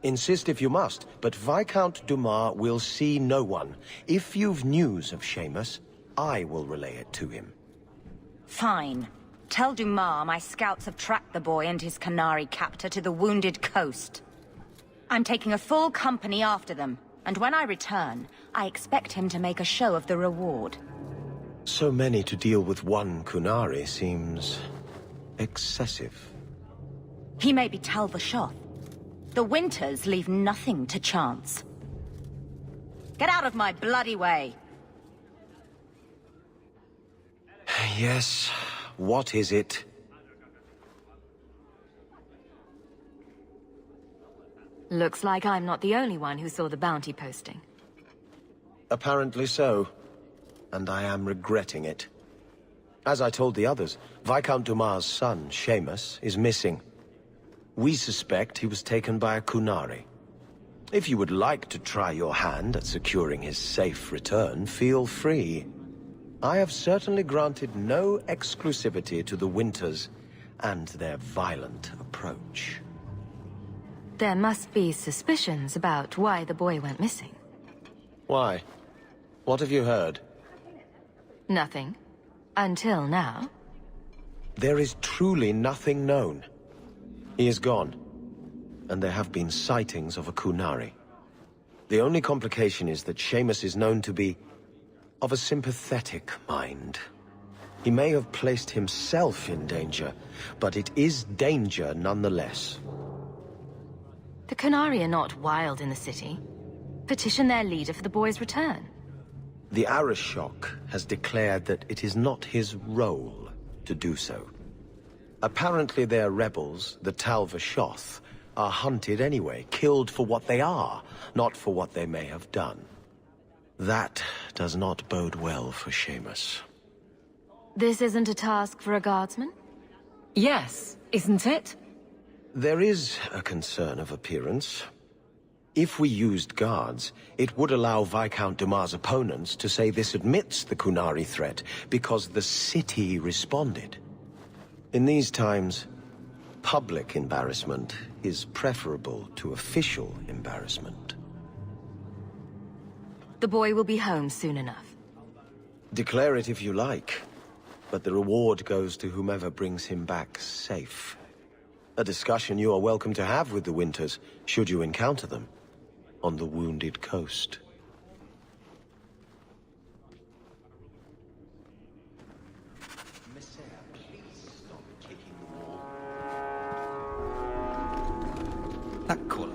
Insist if you must, but Viscount Dumas will see no one. If you've news of Seamus, I will relay it to him. Fine. Tell Dumas my scouts have tracked the boy and his Canary captor to the Wounded Coast. I'm taking a full company after them, and when I return, I expect him to make a show of the reward. So many to deal with one Kunari seems excessive. He may be Tal-Vashoth. The Winters leave nothing to chance. Get out of my bloody way! Yes, what is it? Looks like I'm not the only one who saw the bounty posting. Apparently so, and I am regretting it. As I told the others, Viscount Dumas' son, Seamus, is missing. We suspect he was taken by a Kunari. If you would like to try your hand at securing his safe return, feel free. I have certainly granted no exclusivity to the Winters and their violent approach. There must be suspicions about why the boy went missing. Why? What have you heard? Nothing. Until now. There is truly nothing known. He is gone, and there have been sightings of a Kunari. The only complication is that Seamus is known to be of a sympathetic mind. He may have placed himself in danger, but it is danger nonetheless. The Canary are not wild in the city. Petition their leader for the boy's return. The Arishok has declared that it is not his role to do so. Apparently their rebels, the Tal-Vashoth, are hunted anyway, killed for what they are, not for what they may have done. That does not bode well for Seamus. This isn't a task for a guardsman? Yes, isn't it? There is a concern of appearance. If we used guards, it would allow Viscount Dumas' opponents to say this admits the Kunari threat, because the city responded. In these times, public embarrassment is preferable to official embarrassment. The boy will be home soon enough. Declare it if you like, but the reward goes to whomever brings him back safe. A discussion you are welcome to have with the Winters, should you encounter them, on the Wounded Coast. That call.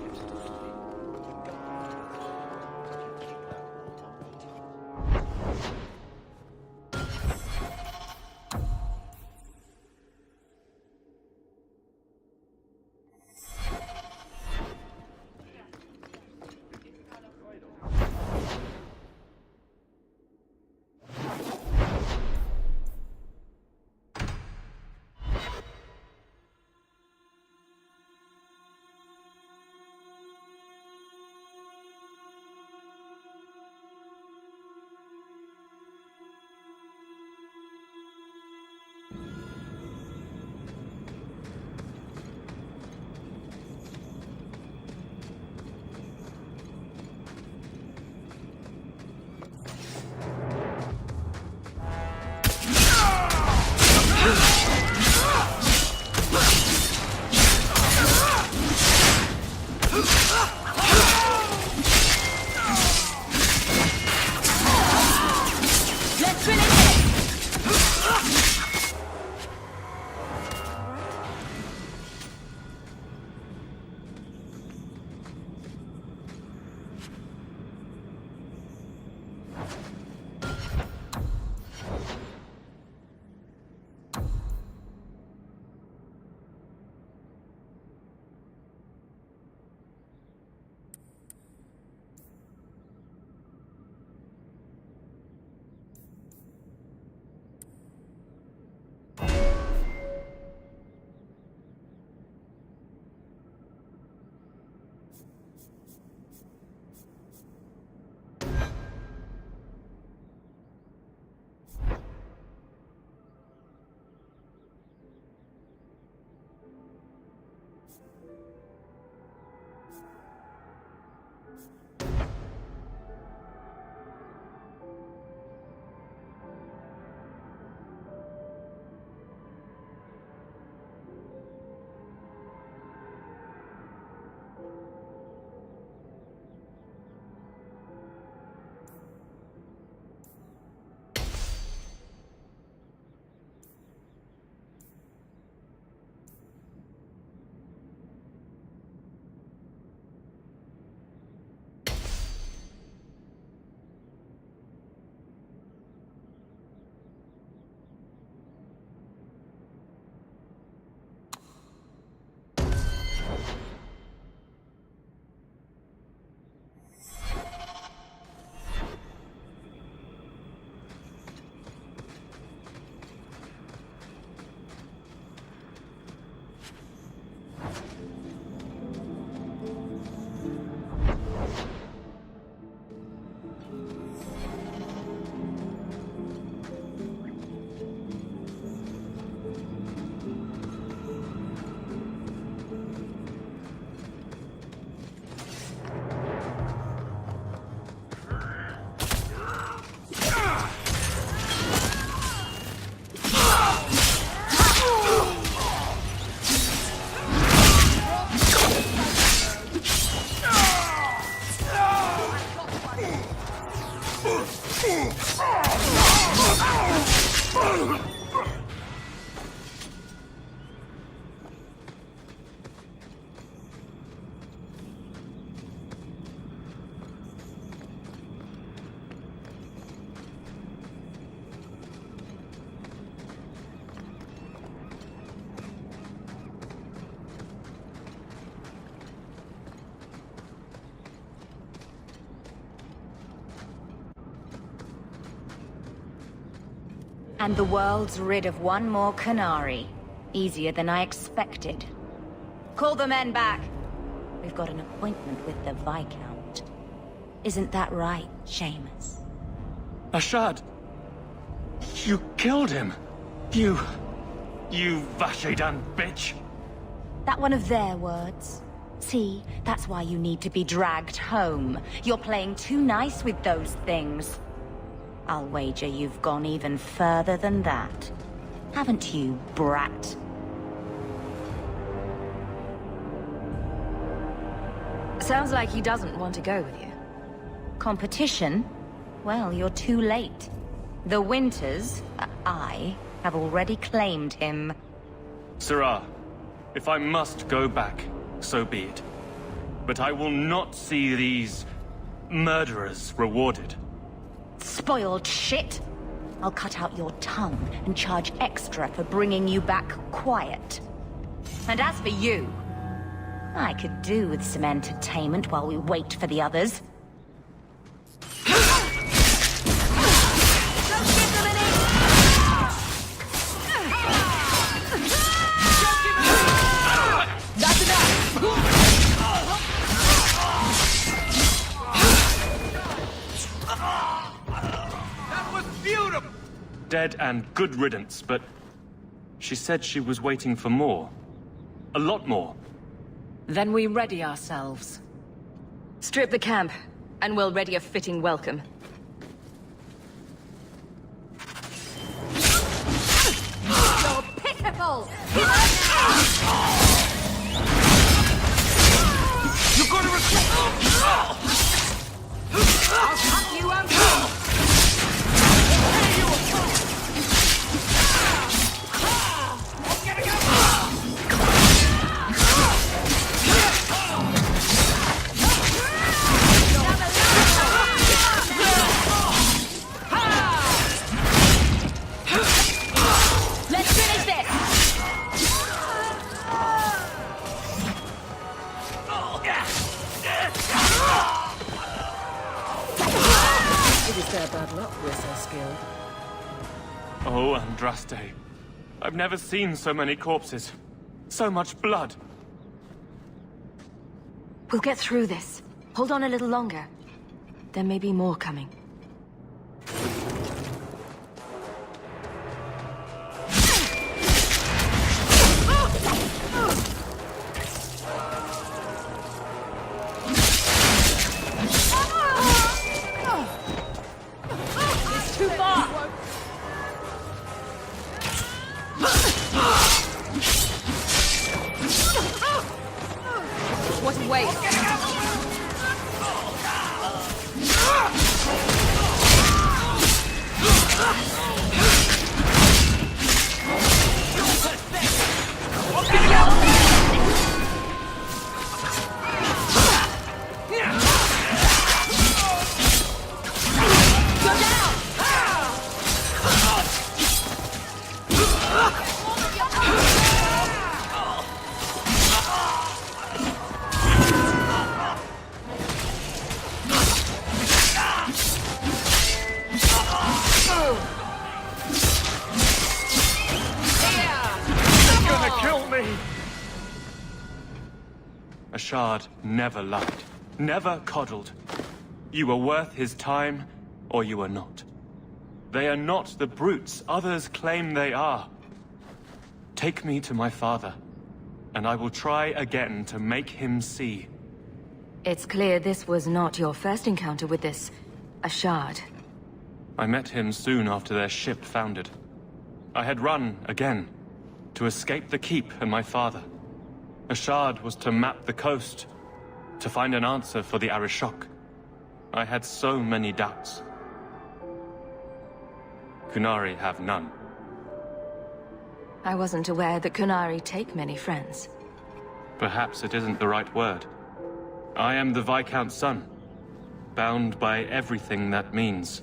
And the world's rid of one more Canary. Easier than I expected. Call the men back. We've got an appointment with the Viscount. Isn't that right, Seamus? Ashad! You killed him! You Vashedan bitch! That one of their words? See, that's why you need to be dragged home. You're playing too nice with those things. I'll wager you've gone even further than that. Haven't you, brat? Sounds like he doesn't want to go with you. Competition? Well, you're too late. The Winters, I, have already claimed him. Sirrah, if I must go back, so be it. But I will not see these murderers rewarded. Spoiled shit! I'll cut out your tongue and charge extra for bringing you back quiet. And as for you, I could do with some entertainment while we wait for the others. Dead and good riddance, but she said she was waiting for more. A lot more. Then we ready ourselves. Strip the camp, and we'll ready a fitting welcome. You're pitiful! You're gonna I'll cut you out! Oh, Andraste. I've never seen so many corpses. So much blood. We'll get through this. Hold on a little longer. There may be more coming. It's too far! What a waste! Ashad never lied, never coddled. You were worth his time, or you are not. They are not the brutes others claim they are. Take me to my father, and I will try again to make him see. It's clear this was not your first encounter with this Ashad. I met him soon after their ship foundered. I had run again, to escape the keep and my father. Ashad was to map the coast, to find an answer for the Arishok. I had so many doubts. Kunari have none. I wasn't aware that Kunari take many friends. Perhaps it isn't the right word. I am the Viscount's son, bound by everything that means.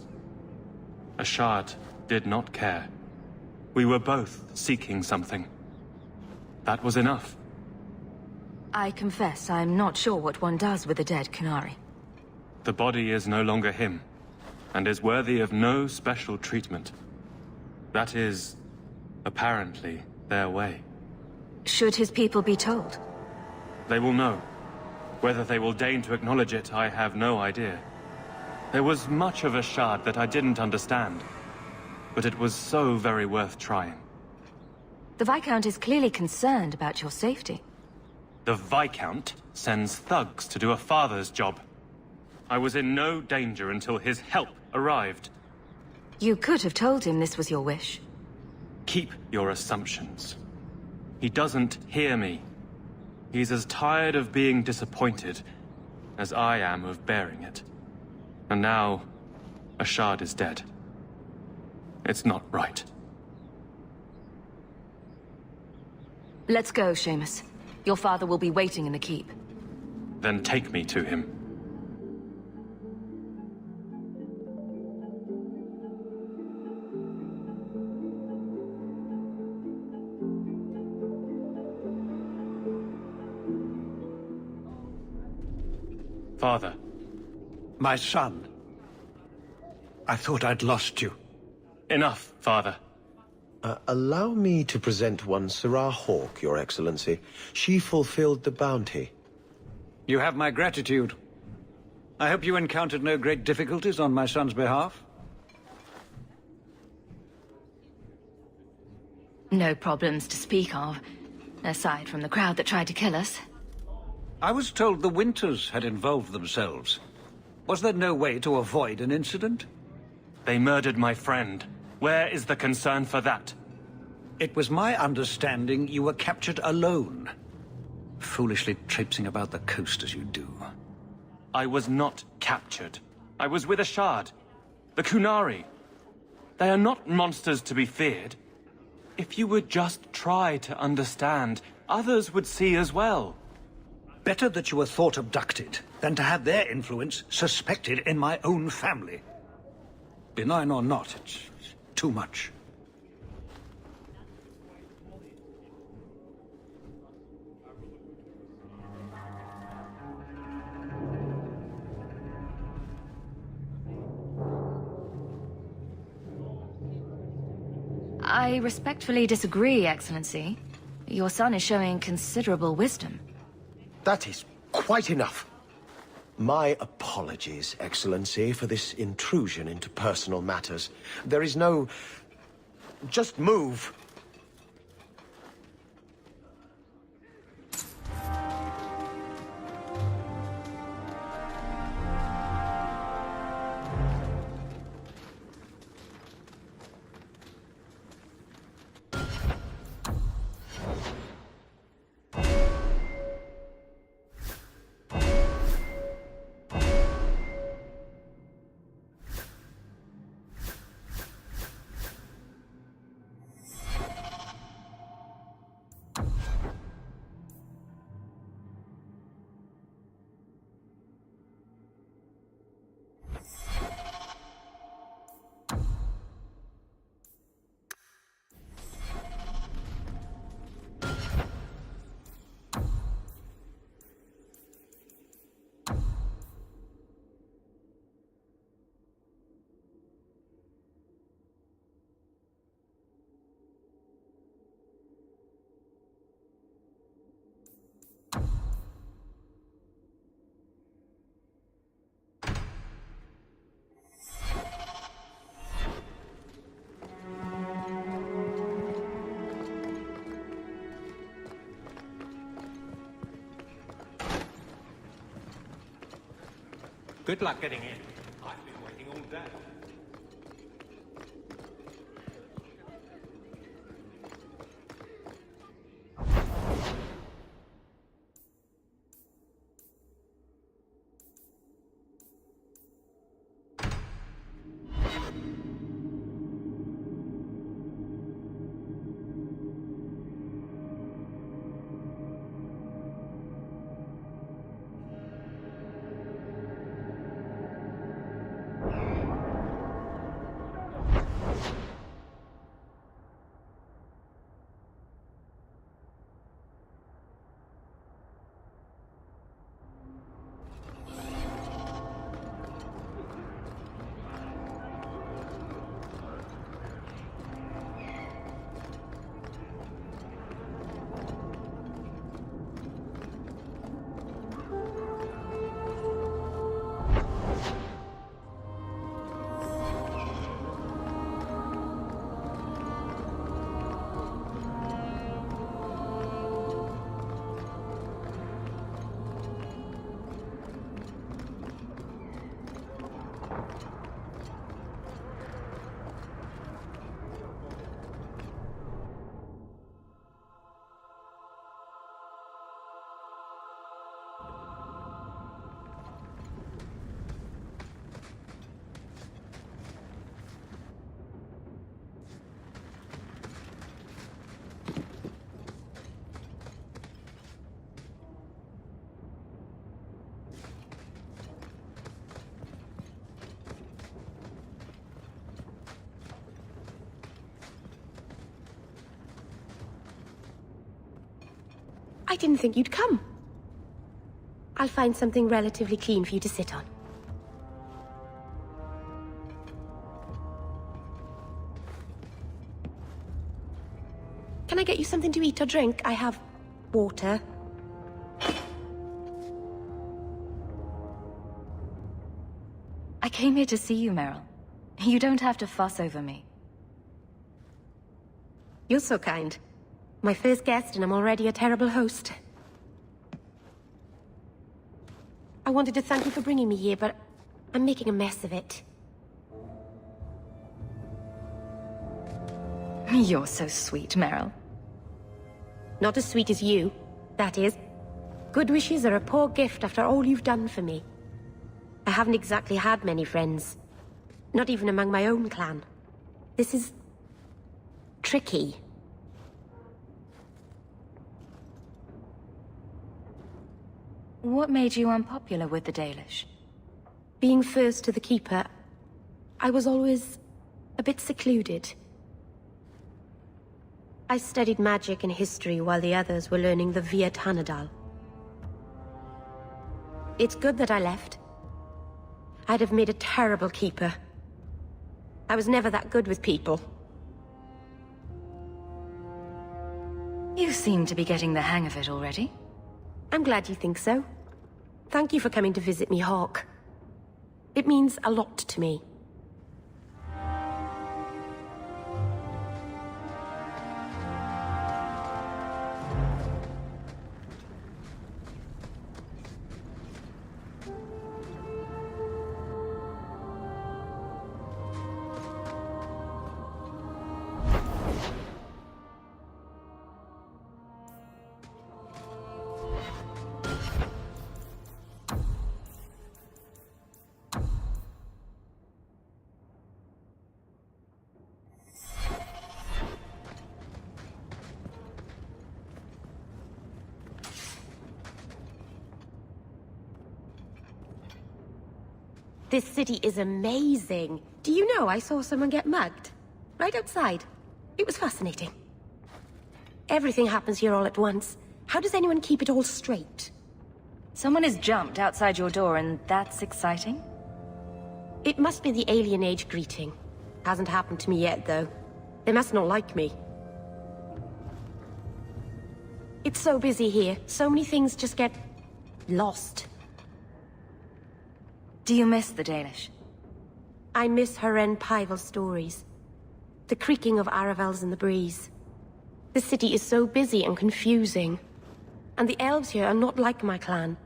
Ashad did not care. We were both seeking something. That was enough. I confess I'm not sure what one does with a dead Kunari. The body is no longer him, and is worthy of no special treatment. That is, apparently, their way. Should his people be told? They will know. Whether they will deign to acknowledge it, I have no idea. There was much of Ashad that I didn't understand, but it was so very worth trying. The Viscount is clearly concerned about your safety. The Viscount sends thugs to do a father's job. I was in no danger until his help arrived. You could have told him this was your wish. Keep your assumptions. He doesn't hear me. He's as tired of being disappointed as I am of bearing it. And now, Ashad is dead. It's not right. Let's go, Seamus. Your father will be waiting in the keep. Then take me to him. Father. My son. I thought I'd lost you. Enough, Father. Allow me to present one Sarah Hawke, Your Excellency. She fulfilled the bounty. You have my gratitude. I hope you encountered no great difficulties on my son's behalf. No problems to speak of, aside from the crowd that tried to kill us. I was told the Winters had involved themselves. Was there no way to avoid an incident? They murdered my friend. Where is the concern for that? It was my understanding you were captured alone. Foolishly traipsing about the coast as you do. I was not captured. I was with Ashad. The Kunari. They are not monsters to be feared. If you would just try to understand, others would see as well. Better that you were thought abducted than to have their influence suspected in my own family. Benign or not, it's too much. I respectfully disagree, Excellency. Your son is showing considerable wisdom. That is quite enough. My apologies, Excellency, for this intrusion into personal matters. There is no... Just move. Good luck getting in. I've been waiting all day. I didn't think you'd come. I'll find something relatively clean for you to sit on. Can I get you something to eat or drink? I have water. I came here to see you, Meryl. You don't have to fuss over me. You're so kind. My first guest, and I'm already a terrible host. I wanted to thank you for bringing me here, but I'm making a mess of it. You're so sweet, Meryl. Not as sweet as you, that is. Good wishes are a poor gift after all you've done for me. I haven't exactly had many friends. Not even among my own clan. This is... tricky. What made you unpopular with the Dalish? Being first to the Keeper, I was always a bit secluded. I studied magic and history while the others were learning the Via Tanadal. It's good that I left. I'd have made a terrible Keeper. I was never that good with people. You seem to be getting the hang of it already. I'm glad you think so. Thank you for coming to visit me, Hawk. It means a lot to me. This city is amazing. Do you know I saw someone get mugged? Right outside. It was fascinating. Everything happens here all at once. How does anyone keep it all straight? Someone has jumped outside your door and that's exciting? It must be the alien age greeting. Hasn't happened to me yet, though. They must not like me. It's so busy here. So many things just get... lost. Do you miss the Dalish? I miss Haren Pyval's stories. The creaking of Aravels in the breeze. The city is so busy and confusing. And the elves here are not like my clan.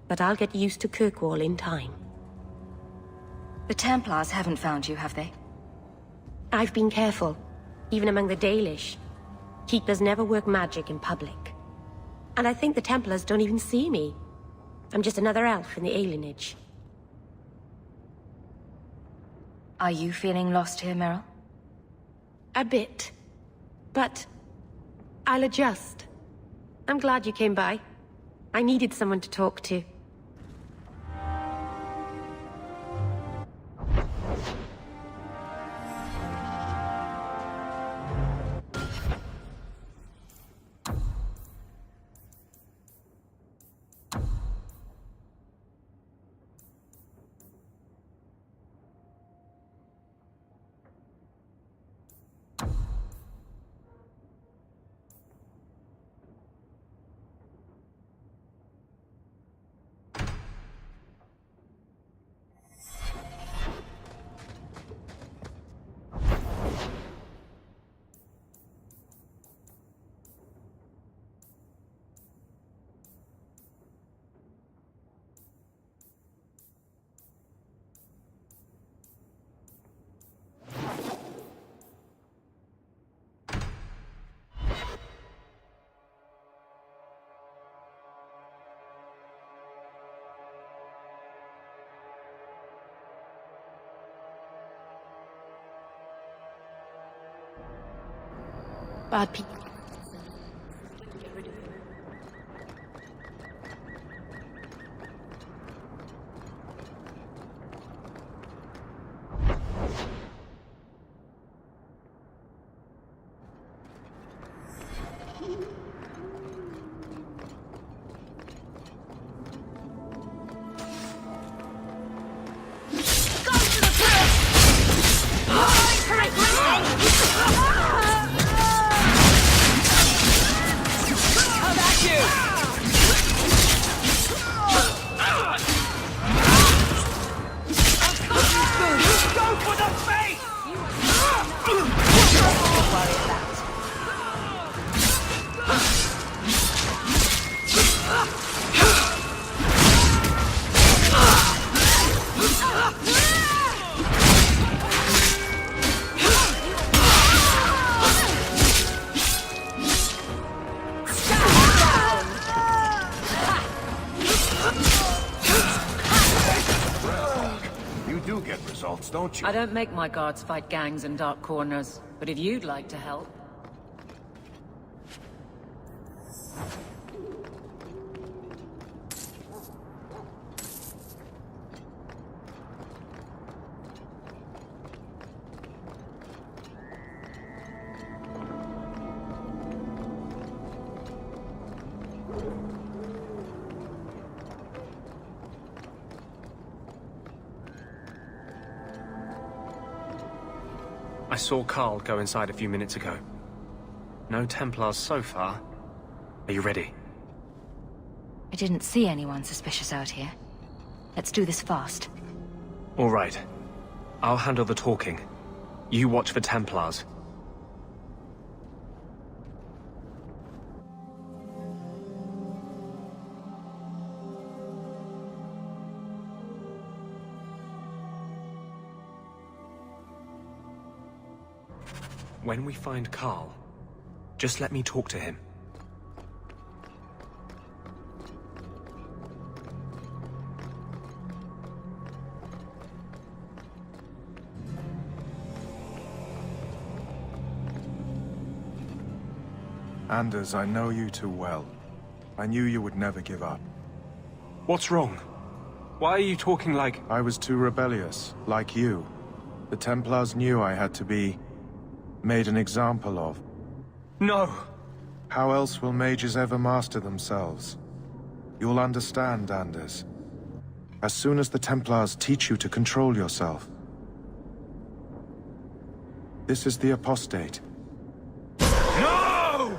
But I'll get used to Kirkwall in time. The Templars haven't found you, have they? I've been careful, even among the Dalish. Keepers never work magic in public. And I think the Templars don't even see me. I'm just another elf in the alienage. Are you feeling lost here, Meryl? A bit. But I'll adjust. I'm glad you came by. I needed someone to talk to. Bad people. without you. I don't make my guards fight gangs in dark corners, but if you'd like to help... I saw Carl go inside a few minutes ago. No Templars so far. Are you ready? I didn't see anyone suspicious out here. Let's do this fast. All right. I'll handle the talking. You watch for Templars. When we find Carl, just let me talk to him. Anders, I know you too well. I knew you would never give up. What's wrong? Why are you talking like... I was too rebellious, like you. The Templars knew I had to be... made an example of. No! How else will mages ever master themselves? You'll understand, Anders. As soon as the Templars teach you to control yourself. This is the apostate. No!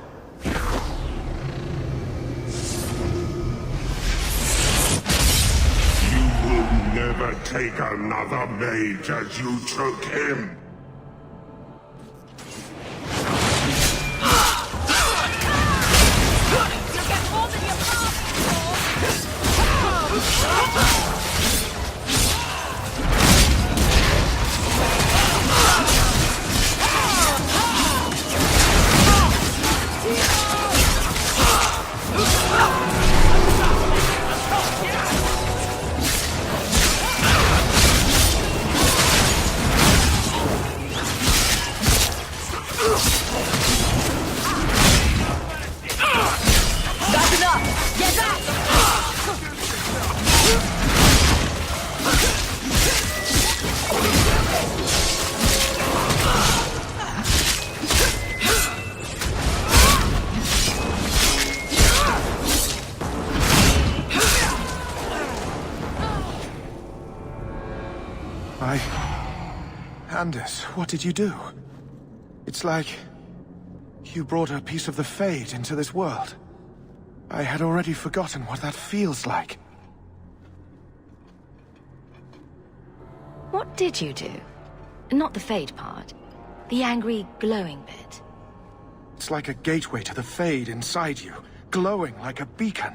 You will never take another mage as you took him. Anders, what did you do? It's like... you brought a piece of the Fade into this world. I had already forgotten what that feels like. What did you do? Not the Fade part. The angry, glowing bit. It's like a gateway to the Fade inside you, glowing like a beacon.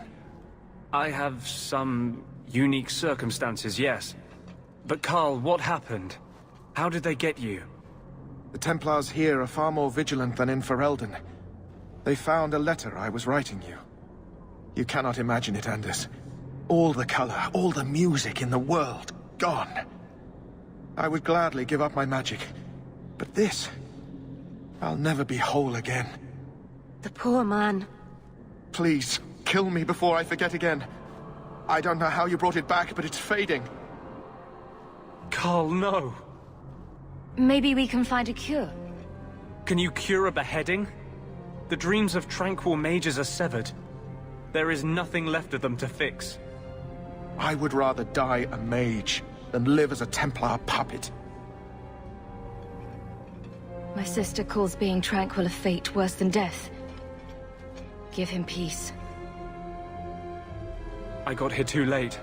I have some unique circumstances, yes. But Carl, what happened? How did they get you? The Templars here are far more vigilant than in Ferelden. They found a letter I was writing you. You cannot imagine it, Anders. All the color, all the music in the world, gone. I would gladly give up my magic. But this... I'll never be whole again. The poor man. Please, kill me before I forget again. I don't know how you brought it back, but it's fading. Carl, no! Maybe we can find a cure. Can you cure a beheading? The dreams of tranquil mages are severed. There is nothing left of them to fix. I would rather die a mage than live as a Templar puppet. My sister calls being tranquil a fate worse than death. Give him peace. I got here too late.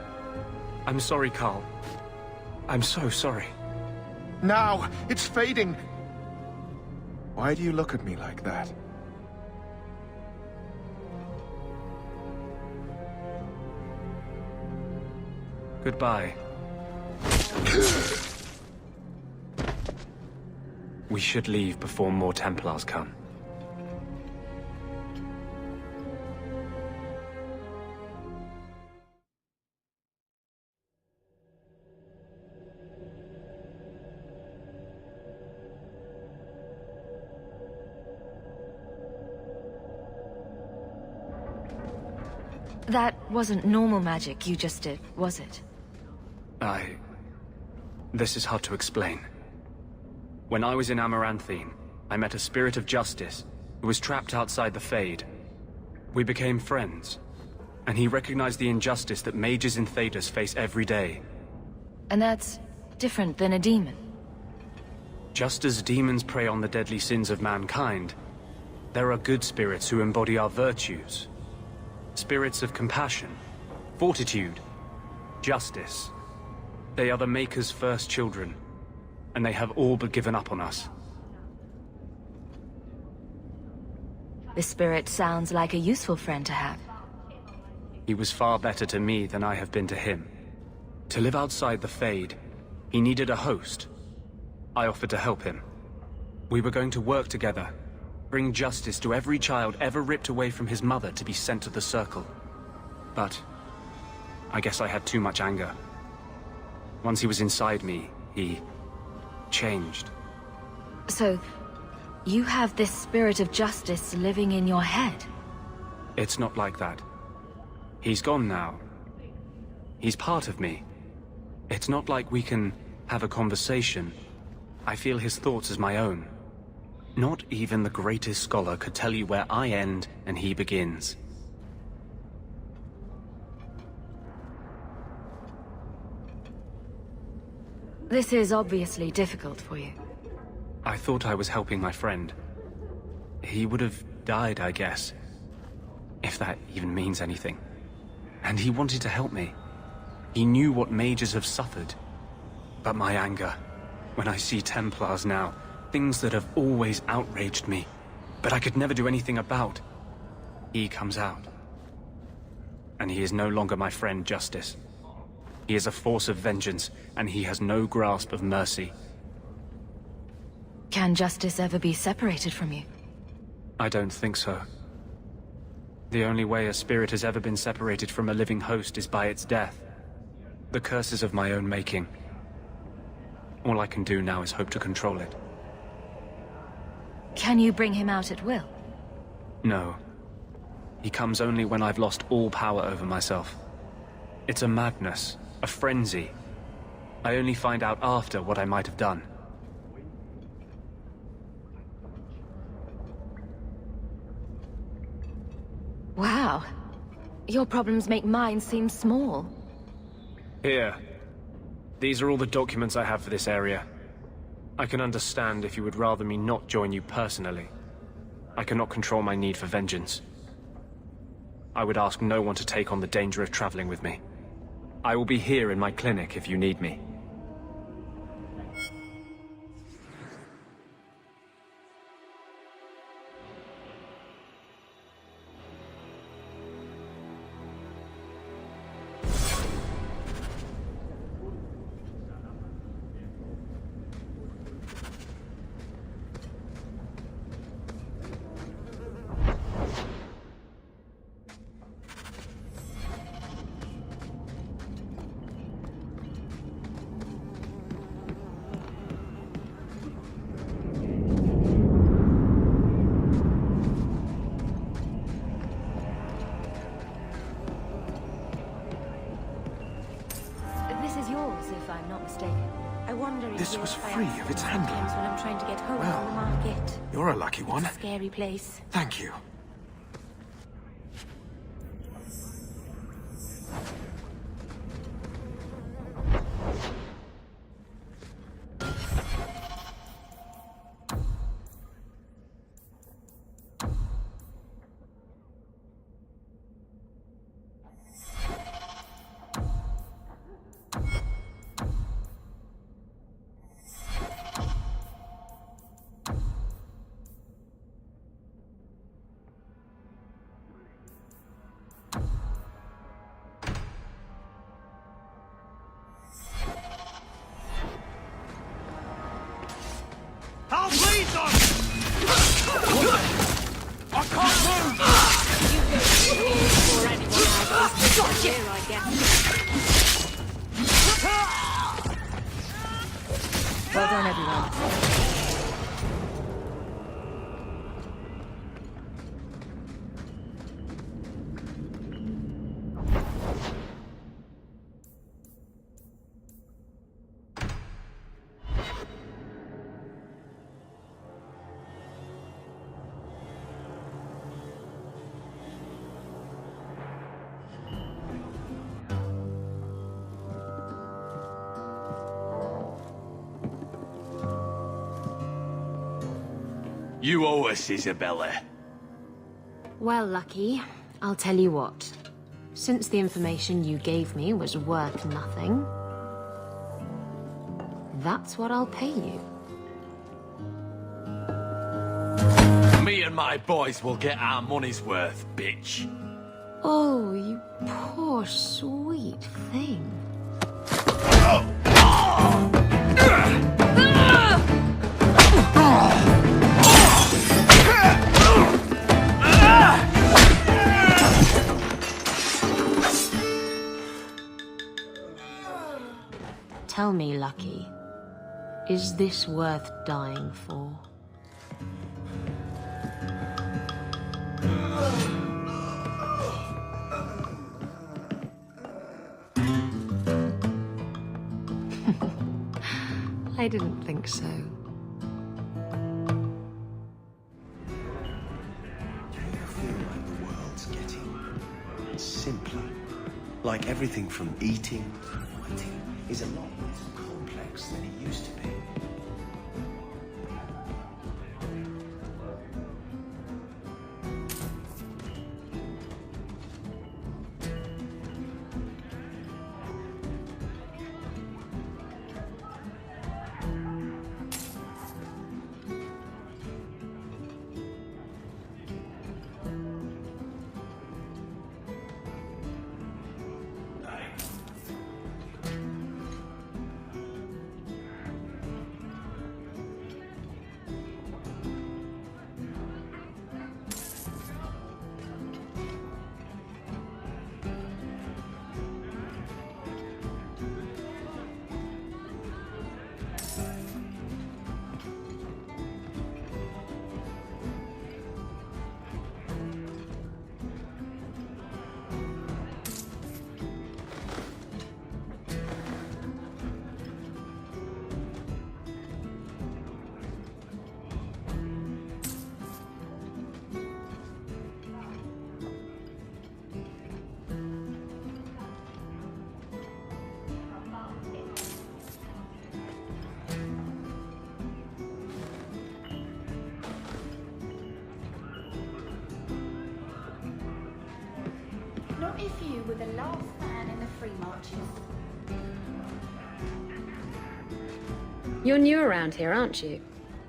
I'm sorry, Carl. I'm so sorry. Now! It's fading! Why do you look at me like that? Goodbye. We should leave before more Templars come. That wasn't normal magic you just did, was it? This is hard to explain. When I was in Amaranthine, I met a spirit of justice who was trapped outside the Fade. We became friends, and he recognized the injustice that mages in Thedas face every day. And that's different than a demon. Just as demons prey on the deadly sins of mankind, there are good spirits who embody our virtues. Spirits of compassion, fortitude, justice. They are the Maker's first children, and they have all but given up on us. This spirit sounds like a useful friend to have. He was far better to me than I have been to him. To live outside the Fade, he needed a host. I offered to help him. We were going to work together, bring justice to every child ever ripped away from his mother to be sent to the Circle. But I guess I had too much anger. Once he was inside me, he changed. So, you have this spirit of justice living in your head? It's not like that. He's gone now. He's part of me. It's not like we can have a conversation. I feel his thoughts as my own. Not even the greatest scholar could tell you where I end and he begins. This is obviously difficult for you. I thought I was helping my friend. He would have died, I guess. If that even means anything. And he wanted to help me. He knew what mages have suffered. But my anger, when I see Templars now, things that have always outraged me, but I could never do anything about, he comes out. And he is no longer my friend, Justice. He is a force of vengeance, and he has no grasp of mercy. Can justice ever be separated from you? I don't think so. The only way a spirit has ever been separated from a living host is by its death. The curse is of my own making. All I can do now is hope to control it. Can you bring him out at will? No. He comes only when I've lost all power over myself. It's a madness, a frenzy. I only find out after what I might have done. Wow. Your problems make mine seem small. Here. These are all the documents I have for this area. I can understand if you would rather me not join you personally. I cannot control my need for vengeance. I would ask no one to take on the danger of traveling with me. I will be here in my clinic if you need me. If I'm not mistaken. I wonder if This you was buy free out of its sometimes handling. when I'm trying to get home Well, from the market. You're a lucky one. Scary place. Thank you. I'll bleed them! I can't move! Before anyone else got here, I guess. Well done, everyone. You owe us, Isabella. Well, Lucky, I'll tell you what. Since the information you gave me was worth nothing, that's what I'll pay you. Me and my boys will get our money's worth, bitch. Oh, you poor sweet thing. Tell me, Lucky, is this worth dying for? I didn't think so. Do you feel like the world's getting simpler? Like everything from eating to fighting is a lot less complex than it used to be? Not if you were the last man in the free marches. You're new around here, aren't you?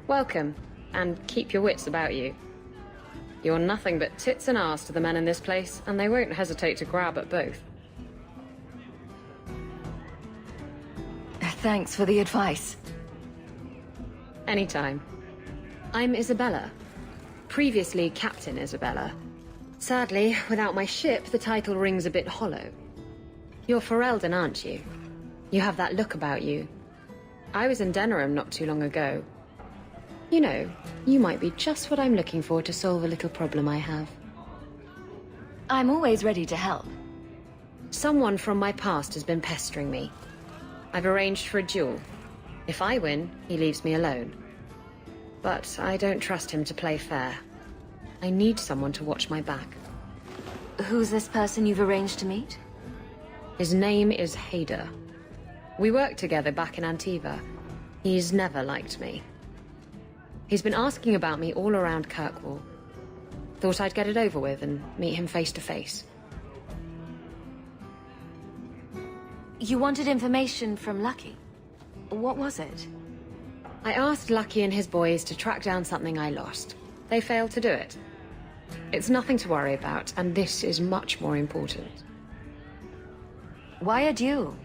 Welcome, and keep your wits about you. You're nothing but tits and arse to the men in this place, and they won't hesitate to grab at both. Thanks for the advice. Anytime. I'm Isabella. Previously Captain Isabella. Sadly, without my ship, the title rings a bit hollow. You're Ferelden, aren't you? You have that look about you. I was in Denerim not too long ago. You know, you might be just what I'm looking for to solve a little problem I have. I'm always ready to help. Someone from my past has been pestering me. I've arranged for a duel. If I win, he leaves me alone. But I don't trust him to play fair. I need someone to watch my back. Who's this person you've arranged to meet? His name is Hader. We worked together back in Antiva. He's never liked me. He's been asking about me all around Kirkwall. Thought I'd get it over with and meet him face to face. You wanted information from Lucky. What was it? I asked Lucky and his boys to track down something I lost. They failed to do it. It's nothing to worry about, and this is much more important. Why a duel?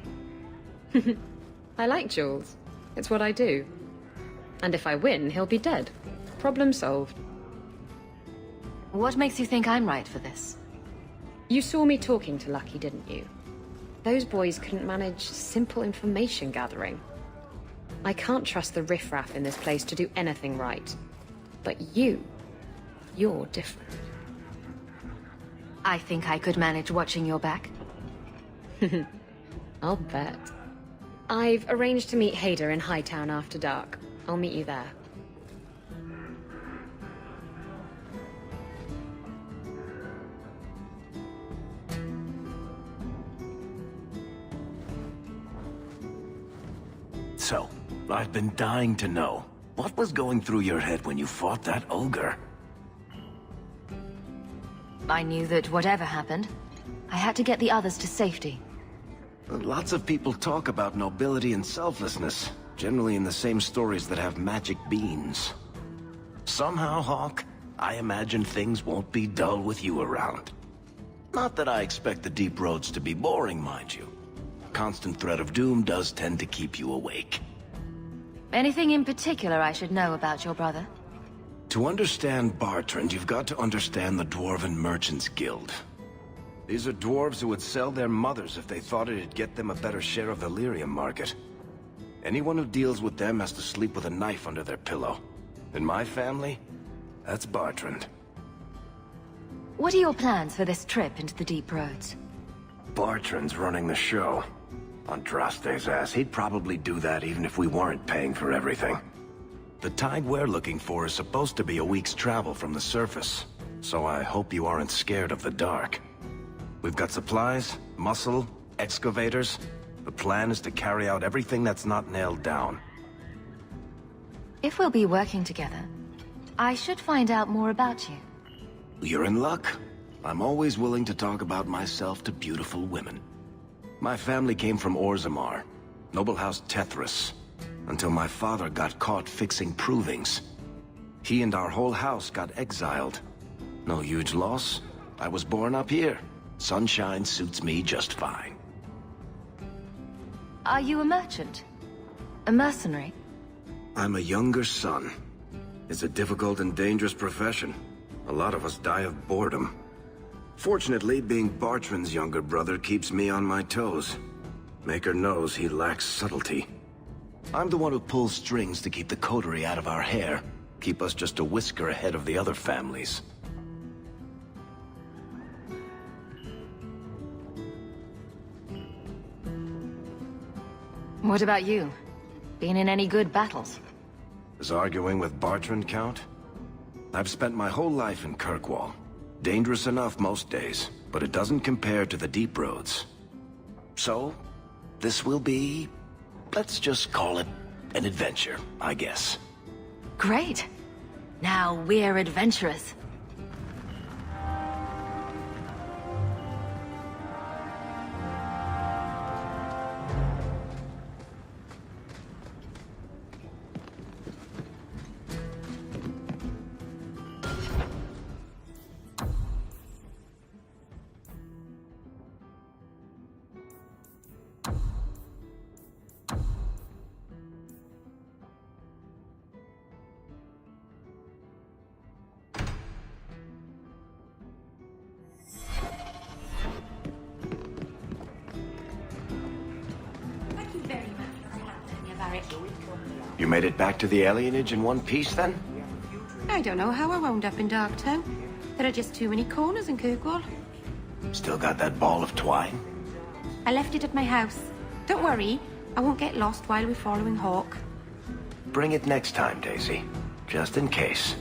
I like duels. It's what I do. And if I win, he'll be dead. Problem solved. What makes you think I'm right for this? You saw me talking to Lucky, didn't you? Those boys couldn't manage simple information gathering. I can't trust the riffraff in this place to do anything right. But you're different. I think I could manage watching your back. I'll bet. I've arranged to meet Hader in Hightown after dark. I'll meet you there. So, I've been dying to know. What was going through your head when you fought that ogre? I knew that whatever happened, I had to get the others to safety. Lots of people talk about nobility and selflessness, generally in the same stories that have magic beans. Somehow, Hawk, I imagine things won't be dull with you around. Not that I expect the deep roads to be boring, mind you. Constant threat of doom does tend to keep you awake. Anything in particular I should know about your brother? To understand Bartrand, you've got to understand the Dwarven Merchants Guild. These are dwarves who would sell their mothers if they thought it'd get them a better share of the lyrium market. Anyone who deals with them has to sleep with a knife under their pillow. In my family, that's Bartrand. What are your plans for this trip into the deep roads? Bartrand's running the show. Andraste's ass, he'd probably do that even if we weren't paying for everything. The tide we're looking for is supposed to be a week's travel from the surface, so I hope you aren't scared of the dark. We've got supplies, muscle, excavators. The plan is to carry out everything that's not nailed down. If we'll be working together, I should find out more about you. You're in luck. I'm always willing to talk about myself to beautiful women. My family came from Orzammar, noble house Tethras, until my father got caught fixing provings. He and our whole house got exiled. No huge loss. I was born up here. Sunshine suits me just fine. Are you a merchant? A mercenary? I'm a younger son. It's a difficult and dangerous profession. A lot of us die of boredom. Fortunately, being Bartrand's younger brother keeps me on my toes. Maker knows he lacks subtlety. I'm the one who pulls strings to keep the coterie out of our hair, keep us just a whisker ahead of the other families. What about you? Been in any good battles? Does arguing with Bartrand count? I've spent my whole life in Kirkwall. Dangerous enough most days, but it doesn't compare to the deep roads. So, this will be... let's just call it an adventure, I guess. Great. Now we're adventurous. You made it back to the alienage in one piece, then? I don't know how I wound up in Darktown. There are just too many corners in Kirkwall. Still got that ball of twine? I left it at my house. Don't worry, I won't get lost while we're following Hawk. Bring it next time, Daisy. Just in case.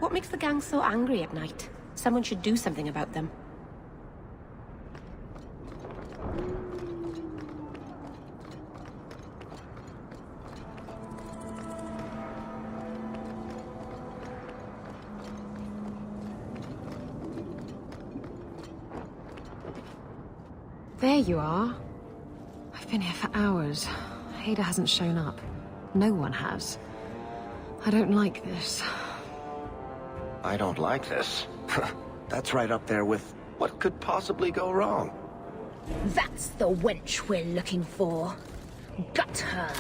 What makes the gang so angry at night? Someone should do something about them. There you are. I've been here for hours. Ada hasn't shown up. No one has. I don't like this. I don't like this. That's right up there with what could possibly go wrong. That's the wench we're looking for. Gut her.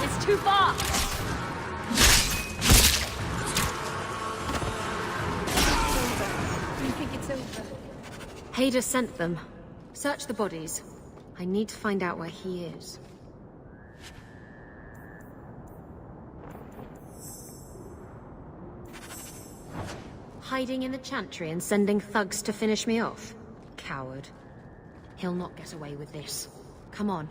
It's too far! Hader sent them. Search the bodies. I need to find out where he is. Hiding in the chantry and sending thugs to finish me off? Coward. He'll not get away with this. Come on.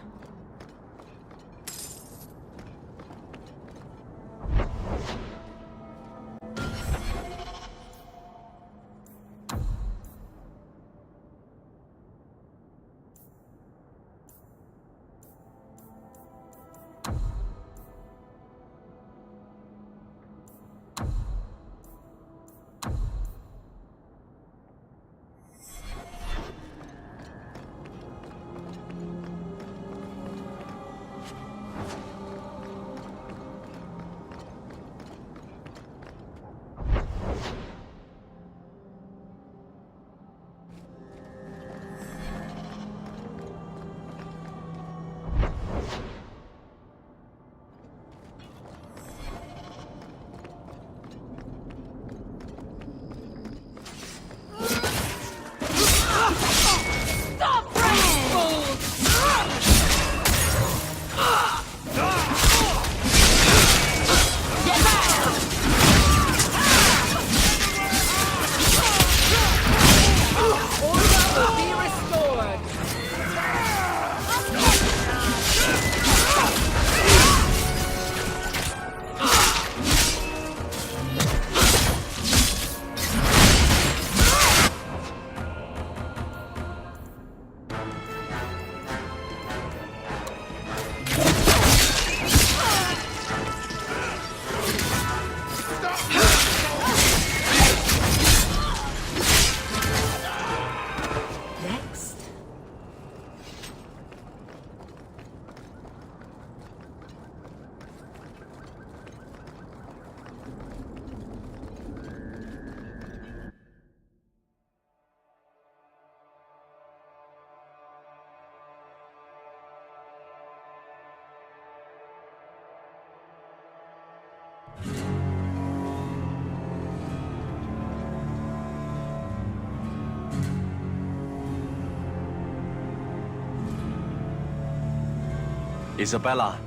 Isabella,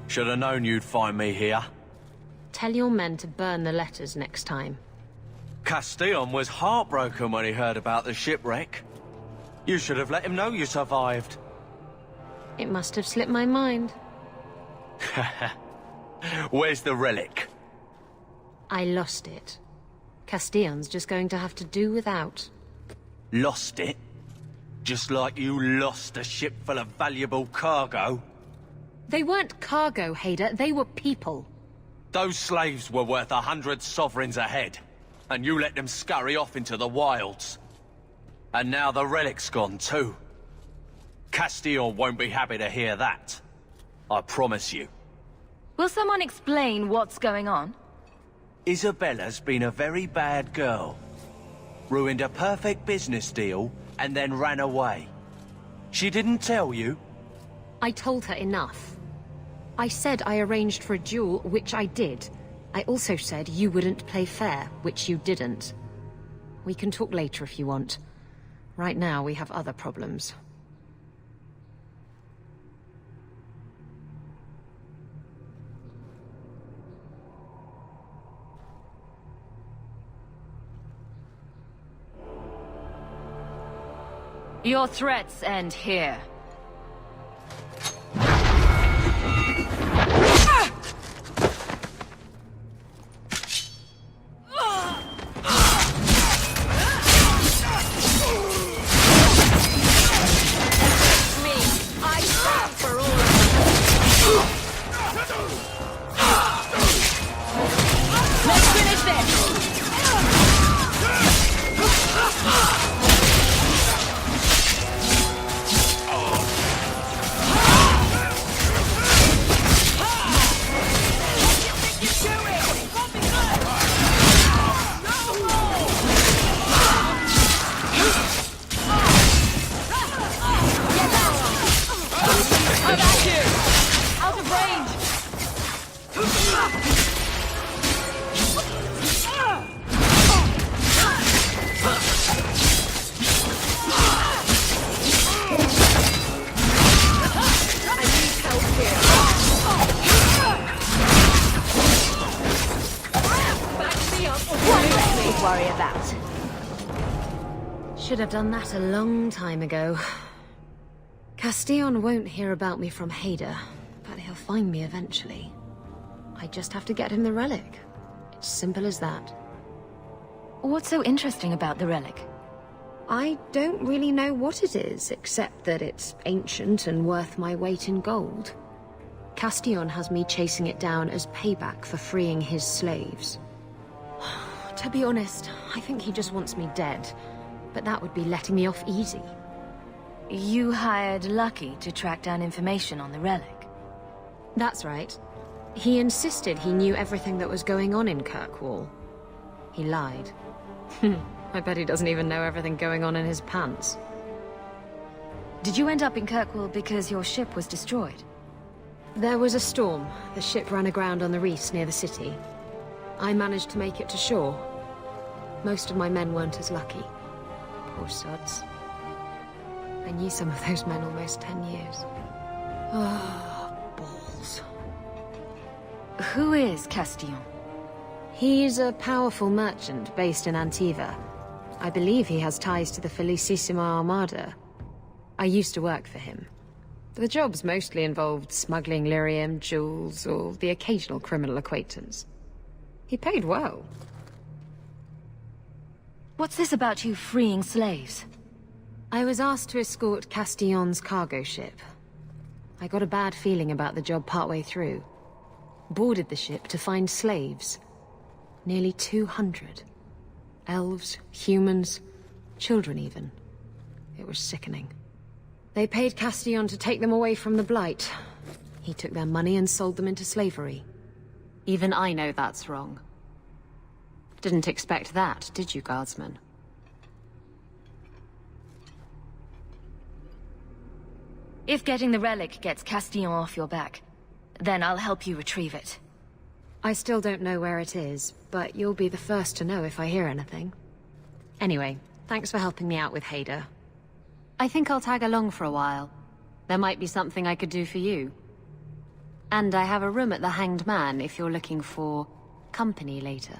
should have known you'd find me here. Tell your men to burn the letters next time. Castillon was heartbroken when he heard about the shipwreck. You should have let him know you survived. It must have slipped my mind. Where's the relic? I lost it. Castillon's just going to have to do without. Lost it? Just like you lost a ship full of valuable cargo? They weren't cargo, Hader. They were people. Those slaves were worth 100 sovereigns a head, and you let them scurry off into the wilds. And now the relic's gone too. Castillon won't be happy to hear that. I promise you. Will someone explain what's going on? Isabella's been a very bad girl. Ruined a perfect business deal, and then ran away. She didn't tell you? I told her enough. I said I arranged for a duel, which I did. I also said you wouldn't play fair, which you didn't. We can talk later if you want. Right now, we have other problems. Your threats end here. Oh! worry about. Should have done that a long time ago. Castillon won't hear about me from Hader, but he'll find me eventually. I just have to get him the relic. It's simple as that. What's so interesting about the relic? I don't really know what it is, except that it's ancient and worth my weight in gold. Castillon has me chasing it down as payback for freeing his slaves. To be honest, I think he just wants me dead, but that would be letting me off easy. You hired Lucky to track down information on the relic? That's right. He insisted he knew everything that was going on in Kirkwall. He lied. I bet he doesn't even know everything going on in his pants. Did you end up in Kirkwall because your ship was destroyed? There was a storm. The ship ran aground on the reefs near the city. I managed to make it to shore. Most of my men weren't as lucky. Poor sods. I knew some of those men almost 10 years. Ah, balls. Who is Castillon? He's a powerful merchant based in Antiva. I believe he has ties to the Felicissima Armada. I used to work for him. The jobs mostly involved smuggling lyrium, jewels, or the occasional criminal acquaintance. He paid well. What's this about you freeing slaves? I was asked to escort Castillon's cargo ship. I got a bad feeling about the job partway through. Boarded the ship to find slaves. Nearly 200. Elves, humans, children even. It was sickening. They paid Castillon to take them away from the Blight. He took their money and sold them into slavery. Even I know that's wrong. Didn't expect that, did you, Guardsman? If getting the relic gets Castillon off your back, then I'll help you retrieve it. I still don't know where it is, but you'll be the first to know if I hear anything. Anyway, thanks for helping me out with Hader. I think I'll tag along for a while. There might be something I could do for you. And I have a room at the Hanged Man if you're looking for company later.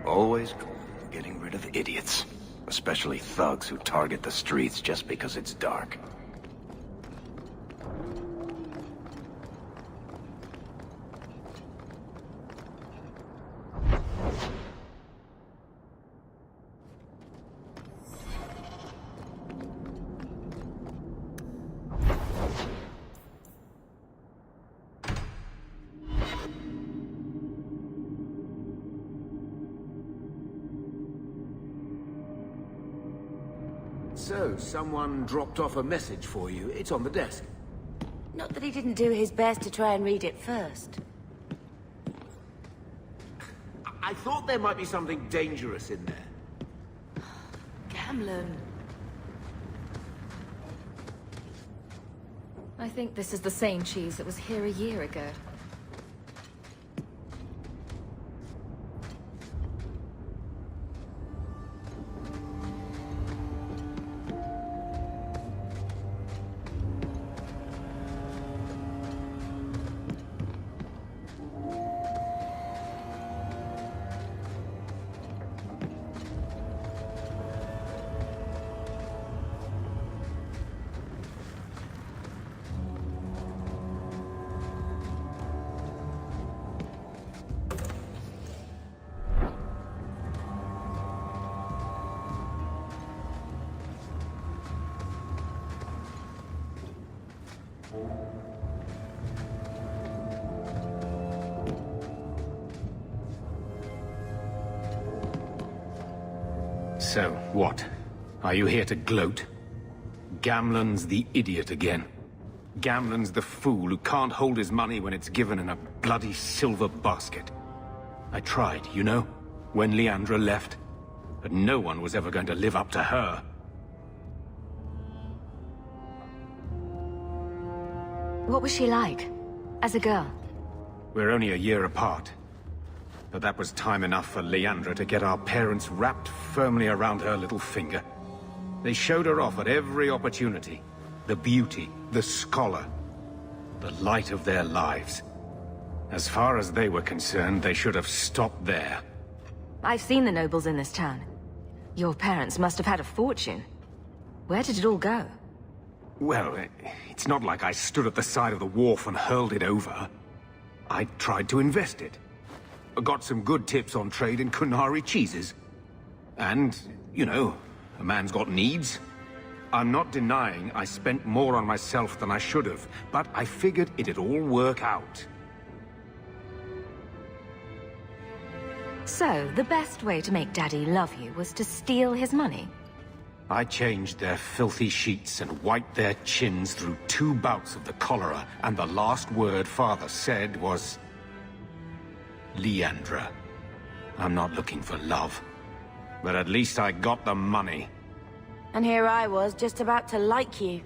Always getting rid of idiots. Especially thugs who target the streets just because it's dark. So, someone dropped off a message for you. It's on the desk. Not that he didn't do his best to try and read it first. I thought there might be something dangerous in there. Gamlen. I think this is the same cheese that was here a year ago. So, what? Are you here to gloat? Gamlen's the idiot again. Gamlen's the fool who can't hold his money when it's given in a bloody silver basket. I tried, you know, when Leandra left. But no one was ever going to live up to her. What was she like, as a girl? We're only a year apart. But that was time enough for Leandra to get our parents wrapped firmly around her little finger. They showed her off at every opportunity. The beauty, the scholar, the light of their lives. As far as they were concerned, they should have stopped there. I've seen the nobles in this town. Your parents must have had a fortune. Where did it all go? Well, it's not like I stood at the side of the wharf and hurled it over. I tried to invest it. Got some good tips on trade in Kunari cheeses. And, you know, a man's got needs. I'm not denying I spent more on myself than I should have, but I figured it'd all work out. So, the best way to make Daddy love you was to steal his money? I changed their filthy sheets and wiped their chins through 2 bouts of the cholera, and the last word Father said was... Leandra. I'm not looking for love. But at least I got the money. And here I was, just about to like you.